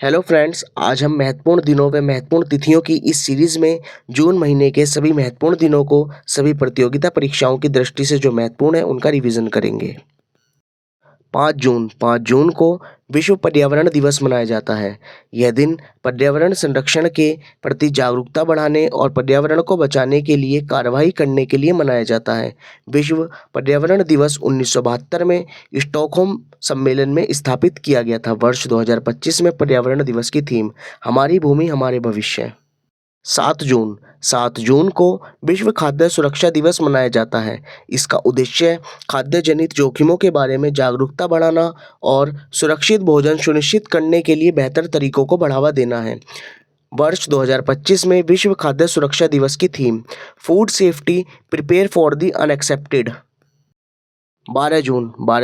Hello friends, आज हम महत्वपूर्ण दिनों व महत्वपूर्ण तिथियों की इस सीरीज़ में जून महीने के सभी महत्वपूर्ण दिनों को सभी प्रतियोगिता परीक्षाओं की दृष्टि से जो महत्वपूर्ण है उनका रिवीजन करेंगे। 5 जून को विश्व पर्यावरण दिवस मनाया जाता है। यह दिन पर्यावरण संरक्षण के प्रति जागरूकता बढ़ाने और पर्यावरण को बचाने के लिए कार्रवाई करने के लिए मनाया जाता है। विश्व पर्यावरण दिवस 1972 में स्टॉकहोम सम्मेलन में स्थापित किया गया था। वर्ष 2025 में पर्यावरण दिवस की थीम हमारी भूमि हमारे भविष्य। 7 जून को विश्व खाद्य सुरक्षा दिवस मनाया जाता है। इसका उद्देश्य खाद्य जनित जोखिमों के बारे में जागरूकता बढ़ाना और सुरक्षित भोजन सुनिश्चित करने के लिए बेहतर तरीकों को बढ़ावा देना है। वर्ष 2025 में विश्व खाद्य सुरक्षा दिवस की theme food safety prepare for the unexpected. 12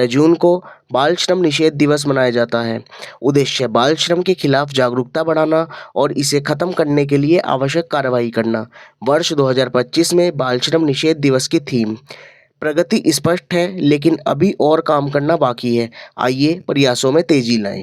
जून को बाल श्रम निषेध दिवस मनाया जाता है। उद्देश्य बाल श्रम के खिलाफ जागरूकता बढ़ाना और इसे खत्म करने के लिए आवश्यक कार्रवाई करना। वर्ष 2025 में बाल श्रम निषेध दिवस की थीम प्रगति स्पष्ट है लेकिन अभी और काम करना बाकी है, आइए प्रयासों में तेजी लाएं।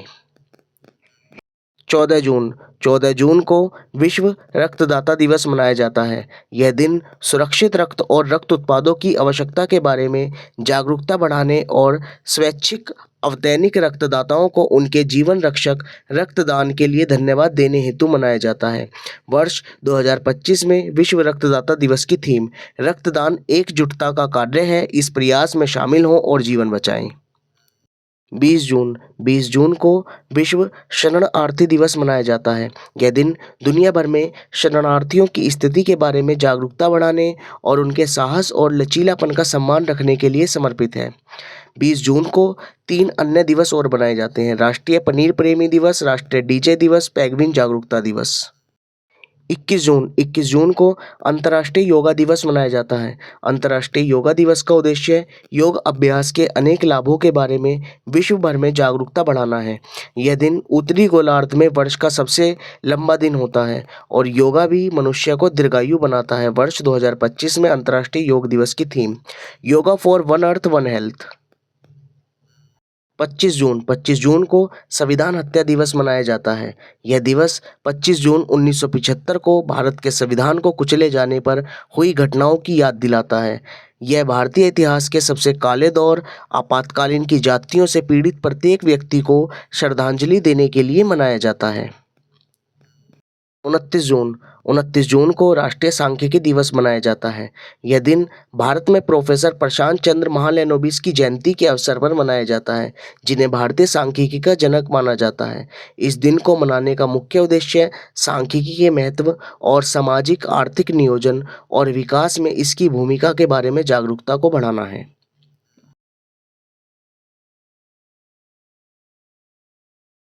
14 जून को विश्व रक्तदाता दिवस मनाया जाता है। यह दिन सुरक्षित रक्त और रक्त उत्पादों की आवश्यकता के बारे में जागरूकता बढ़ाने और स्वैच्छिक अवैतनिक रक्तदाताओं को उनके जीवन रक्षक रक्तदान के लिए धन्यवाद देने हेतु मनाया जाता है। वर्ष 2025 में विश्व रक्तदाता दिवस की थीम रक्तदान एकजुटता का कार्य है, इस प्रयास में शामिल हों और जीवन बचाएं। 20 जून को विश्व शरणार्थी दिवस मनाया जाता है। यह दिन दुनिया भर में शरणार्थियों की स्थिति के बारे में जागरूकता बढ़ाने और उनके साहस और लचीलापन का सम्मान रखने के लिए समर्पित है। 20 जून को 3 अन्य दिवस और मनाए जाते हैं। राष्ट्रीय पनीर प्रेमी दिवस, राष्ट्रीय डीजे दिवस, पेंगुइन जागरूकता दिवस। 21 जून को अंतर्राष्ट्रीय योगा दिवस मनाया जाता है। अंतर्राष्ट्रीय योगा दिवस का उद्देश्य योग अभ्यास के अनेक लाभों के बारे में विश्व भर में जागरूकता बढ़ाना है। यह दिन उत्तरी गोलार्ध में वर्ष का सबसे लंबा दिन होता है और योगा भी मनुष्य को दीर्घायु बनाता है। वर्ष 2025 में अंतर्राष्ट्रीय योग दिवस की theme yoga for one earth one health. 25 जून को संविधान हत्या दिवस मनाया जाता है। यह दिवस 25 जून 1975 को भारत के संविधान को कुचले जाने पर हुई घटनाओं की याद दिलाता है। यह भारतीय इतिहास के सबसे काले दौर आपातकालीन की जातियों से पीड़ित प्रत्येक व्यक्ति को श्रद्धांजलि देने के लिए मनाया जाता है। 29 जून को राष्ट्रीय सांख्यिकी दिवस मनाया जाता है। यह दिन भारत में प्रोफेसर प्रशांत चंद्र महालनोबिस की जयंती के अवसर पर मनाया जाता है, जिन्हें भारतीय सांख्यिकी का जनक माना जाता है। इस दिन को मनाने का मुख्य उद्देश्य सांख्यिकी के महत्व और सामाजिक आर्थिक नियोजन और विकास में इसकी भूमिका के बारे में जागरूकता को बढ़ाना है।